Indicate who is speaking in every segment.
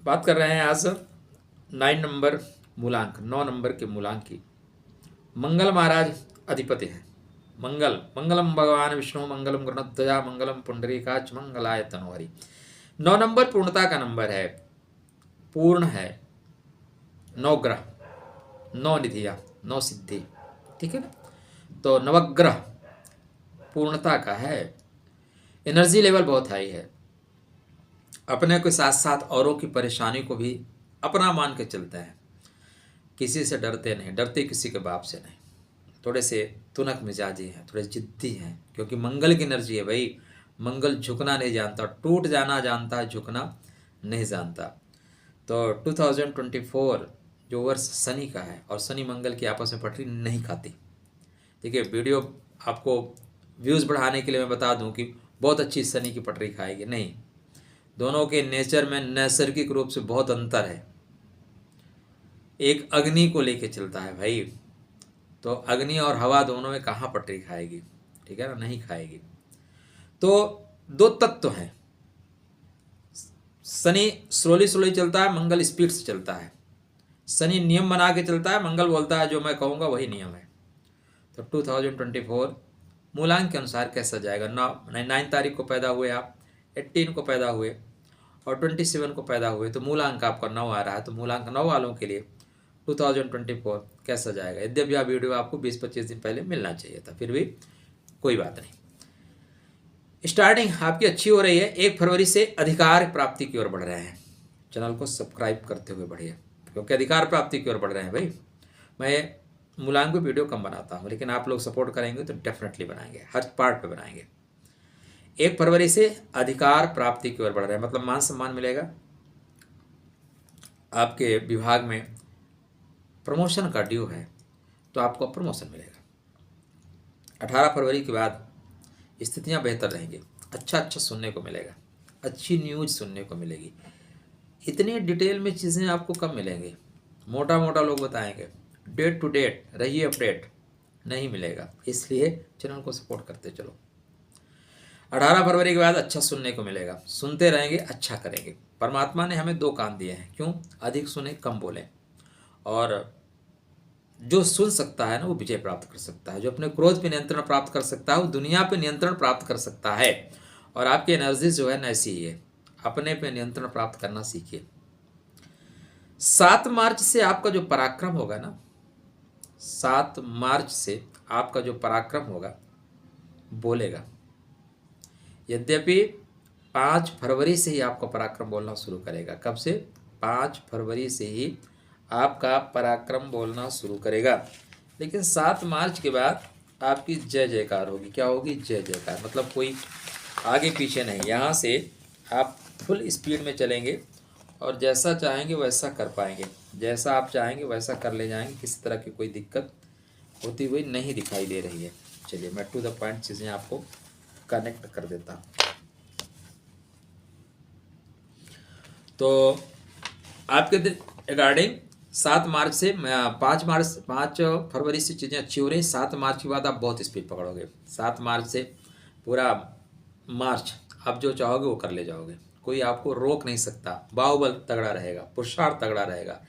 Speaker 1: बात कर रहे हैं आज 9 नंबर मूलांक, 9 नंबर के मूलांक की। मंगल महाराज अधिपति हैं। मंगल, मंगलम भगवान विष्णु, मंगलम गरुड़ध्वजा, मंगलम पुंडरीकाक्ष, मंगलाय तनोहरि। 9 नंबर पूर्णता का नंबर है, पूर्ण है। 9 ग्रह, 9 निधियाँ, 9 सिद्धि, ठीक है ना। तो नवग्रह पूर्णता का है। एनर्जी लेवल बहुत हाई है। अपने के साथ साथ औरों की परेशानी को भी अपना मान के चलते हैं। किसी से डरते नहीं, डरते किसी के बाप से नहीं। थोड़े से तुनक मिजाजी हैं, थोड़े जिद्दी हैं, क्योंकि मंगल की एनर्जी है भाई। मंगल झुकना नहीं जानता, टूट जाना जानता है, झुकना नहीं जानता। तो 2024 जो वर्ष शनि का है, और शनि मंगल की आपस में पटरी नहीं खाती। ठीक है, वीडियो आपको व्यूज़ बढ़ाने के लिए मैं बता दूं कि बहुत अच्छी शनि की पटरी खाएगी, नहीं। दोनों के नेचर में नैसर्गिक रूप से बहुत अंतर है। एक अग्नि को लेके चलता है भाई, तो अग्नि और हवा दोनों में कहाँ पटरी खाएगी, ठीक है ना, नहीं खाएगी। तो दो तत्व हैं। शनि स्लोली स्लोली चलता है, मंगल स्पीड से चलता है। शनि नियम बना के चलता है, मंगल बोलता है जो मैं कहूँगा वही नियम है। तो 2024 मूलांक के अनुसार कैसा जाएगा। 9 तारीख को पैदा हुए आप, 18 को पैदा हुए और 27 को पैदा हुए, तो मूलांक आपका 9 आ रहा है। तो मूलांक 9 वालों के लिए 2024 कैसा जाएगा। यद्यपि यह वीडियो आपको 20-25 दिन पहले मिलना चाहिए था, फिर भी कोई बात नहीं। स्टार्टिंग आपकी अच्छी हो रही है। 1 फरवरी से अधिकार प्राप्ति की ओर बढ़ रहे हैं। चैनल को सब्सक्राइब करते हुए बढ़िए, क्योंकि अधिकार प्राप्ति की ओर बढ़ रहे हैं भाई। मैं मूलांक पे वीडियो कम बनाता हूँ, लेकिन आप लोग सपोर्ट करेंगे तो डेफिनेटली बनाएंगे, हर पार्ट पे बनाएंगे। 1 फरवरी से अधिकार प्राप्ति की ओर बढ़ रहे हैं, मतलब मान सम्मान मिलेगा। आपके विभाग में प्रमोशन का ड्यू है तो आपको प्रमोशन मिलेगा। 18 फरवरी के बाद स्थितियां बेहतर रहेंगी। अच्छा सुनने को मिलेगा, अच्छी न्यूज सुनने को मिलेगी। इतनी डिटेल में चीज़ें आपको कम मिलेंगी, मोटा मोटा लोग बताएंगे। डेट टू डेट रहिए अपडेट, नहीं मिलेगा। इसलिए चैनल को सपोर्ट करते चलो। 18 फरवरी के बाद अच्छा सुनने को मिलेगा, सुनते रहेंगे, अच्छा करेंगे। परमात्मा ने हमें 2 कान दिए हैं, क्यों? अधिक सुने, कम बोलें। और जो सुन सकता है ना वो विजय प्राप्त कर सकता है। जो अपने क्रोध पे नियंत्रण प्राप्त कर सकता है वो दुनिया पे नियंत्रण प्राप्त कर सकता है। और आपकी एनर्जी जो है ना ऐसी ही है, अपने पे नियंत्रण प्राप्त करना सीखिए। 7 मार्च से आपका जो पराक्रम होगा ना, 7 मार्च से आपका जो पराक्रम होगा बोलेगा। यद्यपि 5 फरवरी से ही आपका पराक्रम बोलना शुरू करेगा। कब से? 5 फरवरी से ही आपका पराक्रम बोलना शुरू करेगा। लेकिन 7 मार्च के बाद आपकी जय जयकार होगी। क्या होगी? जय जयकार। मतलब कोई आगे पीछे नहीं, यहाँ से आप फुल स्पीड में चलेंगे और जैसा चाहेंगे वैसा कर पाएंगे। जैसा आप चाहेंगे वैसा कर ले जाएंगे। किसी तरह की कोई दिक्कत होती हुई नहीं दिखाई दे रही है। चलिए मैं टू द पॉइंट चीज़ें आपको कनेक्ट कर देता हूँ। तो आपके रिगार्डिंग 7 मार्च से 5 फरवरी से चीज़ें अच्छी हो रही। 7 मार्च के बाद आप बहुत स्पीड पकड़ोगे। 7 मार्च से पूरा मार्च आप जो चाहोगे वो कर ले जाओगे। कोई आपको रोक नहीं सकता। बाहुबल तगड़ा रहेगा, पुरुषार्थ तगड़ा रहेगा।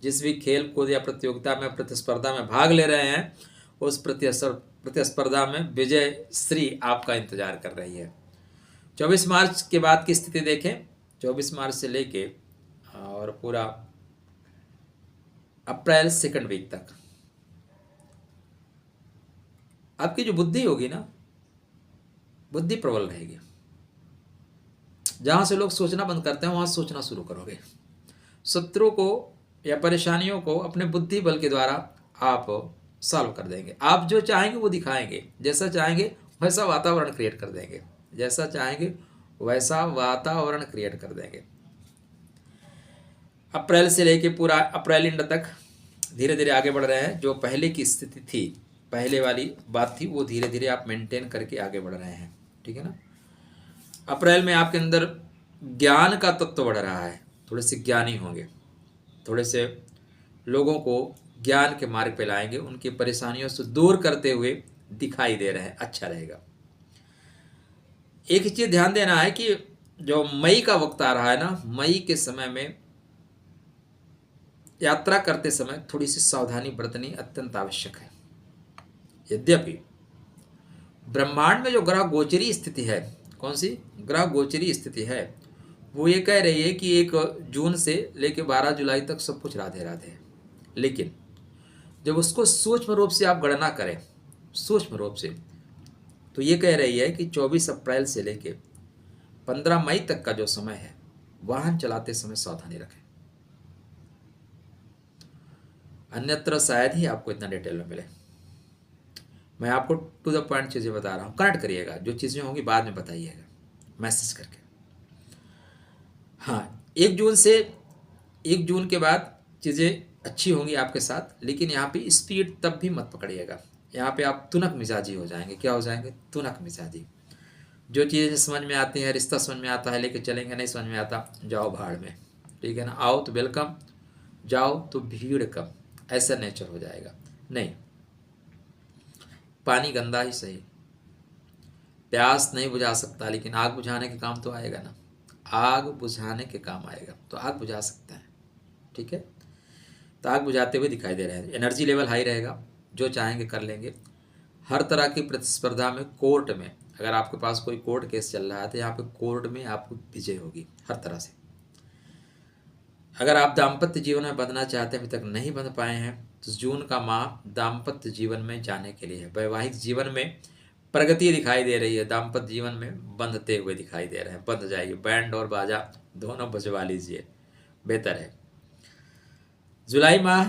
Speaker 1: जिस भी खेल कूद या प्रतियोगिता में, प्रतिस्पर्धा में भाग ले रहे हैं, उस प्रतिस्पर्धा में विजय श्री आपका इंतजार कर रही है। 24 मार्च के बाद की स्थिति देखें। 24 मार्च से लेके और पूरा अप्रैल 2nd वीक तक आपकी जो बुद्धि होगी ना, बुद्धि प्रबल रहेगी। जहां से लोग सोचना बंद करते हैं वहां सोचना शुरू करोगे। शत्रु को या परेशानियों को अपने बुद्धि बल के द्वारा आप सॉल्व कर देंगे। आप जो चाहेंगे वो दिखाएंगे, जैसा चाहेंगे वैसा वातावरण क्रिएट कर देंगे, जैसा चाहेंगे वैसा वातावरण क्रिएट कर देंगे। अप्रैल से लेके पूरा अप्रैल एंड तक धीरे धीरे आगे बढ़ रहे हैं। जो पहले की स्थिति थी, पहले वाली बात थी, वो धीरे धीरे आप मेंटेन करके आगे बढ़ रहे हैं। ठीक है ना। अप्रैल में आपके अंदर ज्ञान का तत्व बढ़ रहा है। थोड़े से ज्ञानी होंगे, थोड़े से लोगों को ज्ञान के मार्ग पे लाएंगे, उनकी परेशानियों से दूर करते हुए दिखाई दे रहे हैं। अच्छा रहेगा। एक चीज़ ध्यान देना है कि जो मई का वक्त आ रहा है ना, मई के समय में यात्रा करते समय थोड़ी सी सावधानी बरतनी अत्यंत आवश्यक है। यद्यपि ब्रह्मांड में जो ग्रह गोचरी स्थिति है, कौन सी ग्रह गोचरी स्थिति है, वो ये कह रही है कि 1 जून से लेकर 12 जुलाई तक सब कुछ राधे राधे है। लेकिन जब उसको सूक्ष्म रूप से आप गणना करें, सूक्ष्म रूप से, तो ये कह रही है कि 24 अप्रैल से लेकर 15 मई तक का जो समय है, वाहन चलाते समय सावधानी रखें। अन्यत्र शायद ही आपको इतना डिटेल में मिले। मैं आपको टू द पॉइंट चीज़ें बता रहा हूँ, कनेक्ट करिएगा, जो चीज़ें होंगी बाद में बताइएगा मैसेज करके। हाँ, 1 जून के बाद चीज़ें अच्छी होंगी आपके साथ, लेकिन यहाँ पे स्पीड तब भी मत पकड़िएगा। यहाँ पे आप तुनक मिजाजी हो जाएंगे। क्या हो जाएंगे? तुनक मिजाजी। जो चीज़ें समझ में आती हैं, रिश्ता समझ में आता है लेके चलेंगे, नहीं समझ में आता जाओ भाड़ में, ठीक है ना। आओ तो वेलकम, जाओ तो भीड़ कम, ऐसा नेचर हो जाएगा। नहीं, पानी गंदा ही सही, प्यास नहीं बुझा सकता, लेकिन आग बुझाने के काम तो आएगा ना। आग बुझाने के काम आएगा, तो आग बुझा सकता है, ठीक है। तो आग बुझाते हुए दिखाई दे रहे हैं। एनर्जी लेवल हाई रहेगा, जो चाहेंगे कर लेंगे। हर तरह की प्रतिस्पर्धा में, कोर्ट में, अगर आपके पास कोई कोर्ट केस चल रहा है तो यहाँ पे कोर्ट में आपको विजय होगी हर तरह से। अगर आप दाम्पत्य जीवन में बंधना चाहते हैं, अभी तक नहीं बंध पाए हैं, तो जून का माह दाम्पत्य जीवन में जाने के लिए है। वैवाहिक जीवन में प्रगति दिखाई दे रही है, दाम्पत्य जीवन में बंधते हुए दिखाई दे रहे हैं। बंध जाइए, बैंड और बाजा दोनों बजवा लीजिए, बेहतर है। जुलाई माह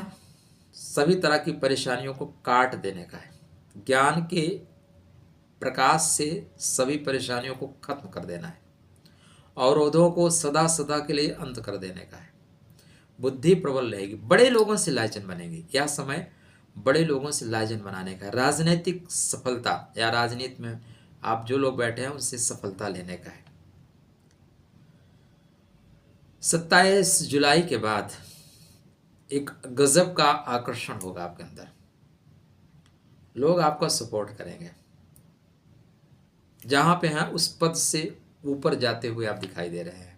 Speaker 1: सभी तरह की परेशानियों को काट देने का है। ज्ञान के प्रकाश से सभी परेशानियों को खत्म कर देना है, अवरोधों को सदा सदा के लिए अंत कर देने का है। बुद्धि प्रबल रहेगी, बड़े लोगों से लायजन बनेगी। यह समय बड़े लोगों से लायजन बनाने का है। राजनीतिक सफलता या राजनीति में आप जो लोग बैठे हैं उससे सफलता लेने का है। 27 जुलाई के बाद एक गजब का आकर्षण होगा आपके अंदर, लोग आपका सपोर्ट करेंगे। जहां पे हैं उस पद से ऊपर जाते हुए आप दिखाई दे रहे हैं।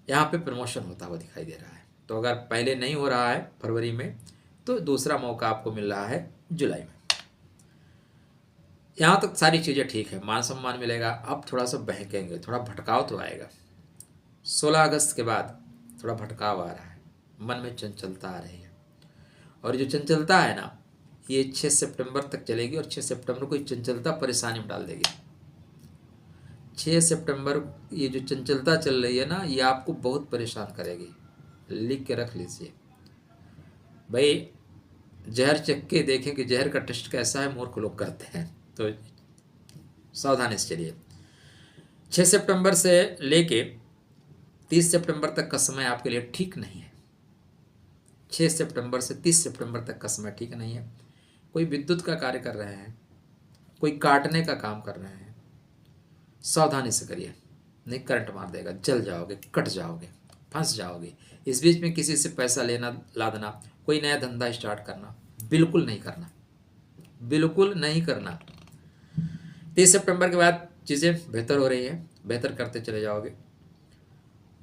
Speaker 1: यहाँ पे प्रमोशन होता हुआ दिखाई दे रहा है। तो अगर पहले नहीं हो रहा है फरवरी में, तो दूसरा मौका आपको मिल रहा है जुलाई में। यहाँ तक सारी चीज़ें ठीक है, मान सम्मान मिलेगा। अब थोड़ा सा बहकेंगे, थोड़ा भटकाव तो आएगा। 16 अगस्त के बाद थोड़ा भटकाव आ रहा है, मन में चंचलता आ रही है। और जो चंचलता है ना, ये 6 सितंबर तक चलेगी, और 6 सितंबर को चंचलता परेशानी में डाल देगी। 6 सितंबर ये जो चंचलता चल रही है ना, ये आपको बहुत परेशान करेगी। लिख के रख लीजिए भाई, जहर चख के देखें कि जहर का टेस्ट कैसा है, मूर्ख लोग करते हैं। तो सावधानी से चलिए। 6 सितंबर से लेके 30 सितंबर तक का समय आपके लिए ठीक नहीं है। 6 सितंबर से 30 सितंबर तक का समय ठीक नहीं है। कोई विद्युत का कार्य कर रहे हैं, कोई काटने का काम कर रहे हैं, सावधानी से करिए, नहीं करंट मार देगा, जल जाओगे, कट जाओगे, फंस जाओगे। इस बीच में किसी से पैसा लेना लादना, कोई नया धंधा स्टार्ट करना, बिल्कुल नहीं करना, बिल्कुल नहीं करना। 30 सितंबर के बाद चीज़ें बेहतर हो रही है, बेहतर करते चले जाओगे।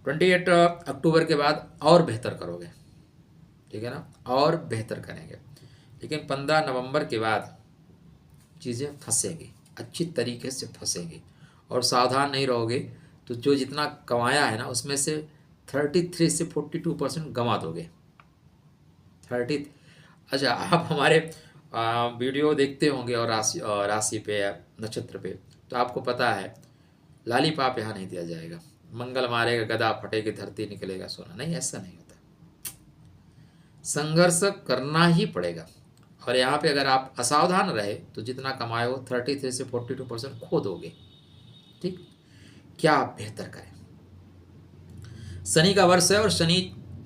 Speaker 1: 28 अक्टूबर के बाद और बेहतर करोगे, ठीक है ना, और बेहतर करेंगे। लेकिन 15 नवंबर के बाद चीज़ें फंसेंगी, अच्छी तरीके से फंसेंगी, और सावधान नहीं रहोगे तो जो जितना कमाया है ना, उसमें से 33 से 42% गंवा दोगे। 30। अच्छा, आप हमारे वीडियो देखते होंगे और राशि पे या नक्षत्र पे, तो आपको पता है लाली पाप यहाँ नहीं दिया जाएगा। मंगल मारेगा गदा फटेगी धरती निकलेगा सोना, नहीं, ऐसा नहीं होता। संघर्ष करना ही पड़ेगा। और यहाँ पे अगर आप असावधान रहे तो जितना कमाए हो 33 से 42% खो दोगे। ठीक, क्या आप बेहतर करें। शनि का वर्ष है, और शनि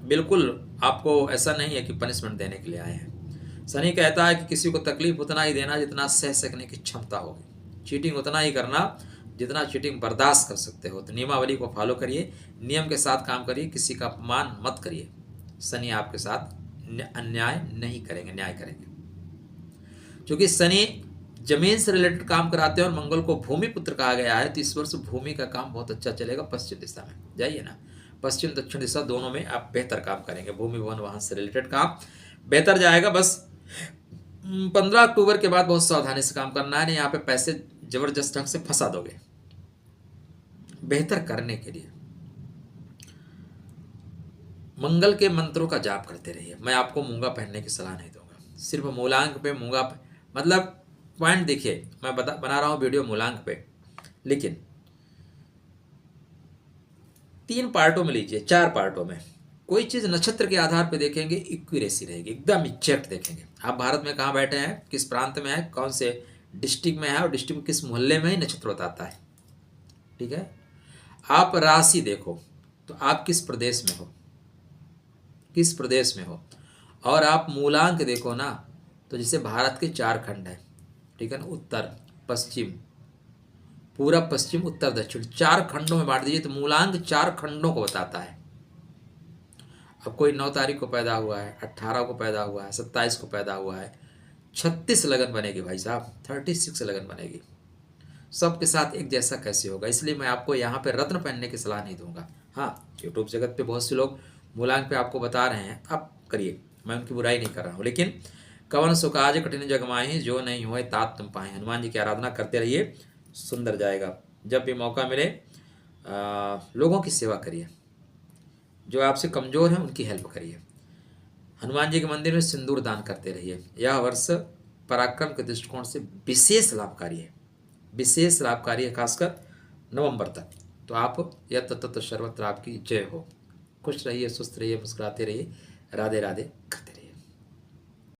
Speaker 1: बिल्कुल आपको ऐसा नहीं है कि पनिशमेंट देने के लिए आए हैं। शनि कहता है कि किसी को तकलीफ उतना ही देना जितना सह सकने की क्षमता होगी, चीटिंग उतना ही करना जितना चीटिंग बर्दाश्त कर सकते हो। तो नियमावली को फॉलो करिए, नियम के साथ काम करिए, किसी का अपमान मत करिए। शनि आपके साथ अन्याय नहीं करेंगे, न्याय करेंगे। क्योंकि शनि जमीन से रिलेटेड काम कराते हैं और मंगल को भूमि पुत्र कहा गया है, तो इस वर्ष भूमि का काम बहुत अच्छा चलेगा। पश्चिम दिशा में जाइए ना, पश्चिम दक्षिण दिशा दोनों में आप बेहतर काम करेंगे। भूमि भवन वाहन से रिलेटेड काम बेहतर जाएगा। बस 15 अक्टूबर के बाद बहुत सावधानी से काम करना है, नहीं यहाँ पे पैसे जबरदस्त ढंग से फंसा दोगे। बेहतर करने के लिए मंगल के मंत्रों का जाप करते रहिए। मैं आपको मूंगा पहनने की सलाह नहीं दूंगा, सिर्फ मूलांक पे मूंगा मतलब पॉइंट देखिए, मैं बना रहा हूँ वीडियो मूलांक पे, लेकिन 3 पार्टों में लीजिए, 4 पार्टों में। कोई चीज़ नक्षत्र के आधार पे देखेंगे, इक्यूरेसी रहेगी, एकदम एग्जैक्ट देखेंगे। आप भारत में कहाँ बैठे हैं, किस प्रांत में है, कौन से डिस्ट्रिक्ट में है, और डिस्ट्रिक्ट में किस मोहल्ले में ही नक्षत्र बताता है। ठीक है। आप राशि देखो तो आप किस प्रदेश में हो, किस प्रदेश में हो, और आप मूलांक देखो ना, तो जैसे भारत के 4 खंड है, ठीक है ना, उत्तर पश्चिम, पूरब पश्चिम उत्तर दक्षिण, 4 खंडों में बांट दीजिए तो मूलांक 4 खंडों को बताता है। अब कोई 9 तारीख को पैदा हुआ है, 18 को पैदा हुआ है, 27 को पैदा हुआ है, 36 लगन बनेगी भाई साहब, 36 लगन बनेगी। सबके साथ एक जैसा कैसे होगा, इसलिए मैं आपको यहाँ पे रत्न पहनने की सलाह नहीं दूंगा। हाँ, यूट्यूब जगत पे बहुत से लोग मूलांक पे आपको बता रहे हैं, आप करिए, मैं उनकी बुराई नहीं कर रहा हूँ। लेकिन कवन सुकाज कठिन जग माहि, जो नहीं हुए तात तुम पाए। हनुमान जी की आराधना करते रहिए, सुंदर जाएगा। जब भी मौका मिले लोगों की सेवा करिए, जो आपसे कमज़ोर हैं उनकी हेल्प करिए। हनुमान जी के मंदिर में सिंदूर दान करते रहिए। यह वर्ष पराक्रम के दृष्टिकोण से विशेष लाभकारी है, विशेष लाभकारी है, खासकर नवंबर तक। तो आप यह तत्व सर्वत्र आपकी जय हो। खुश रहिए, सुस्त रहिए, मुस्कुराते रहिए। राधे राधे।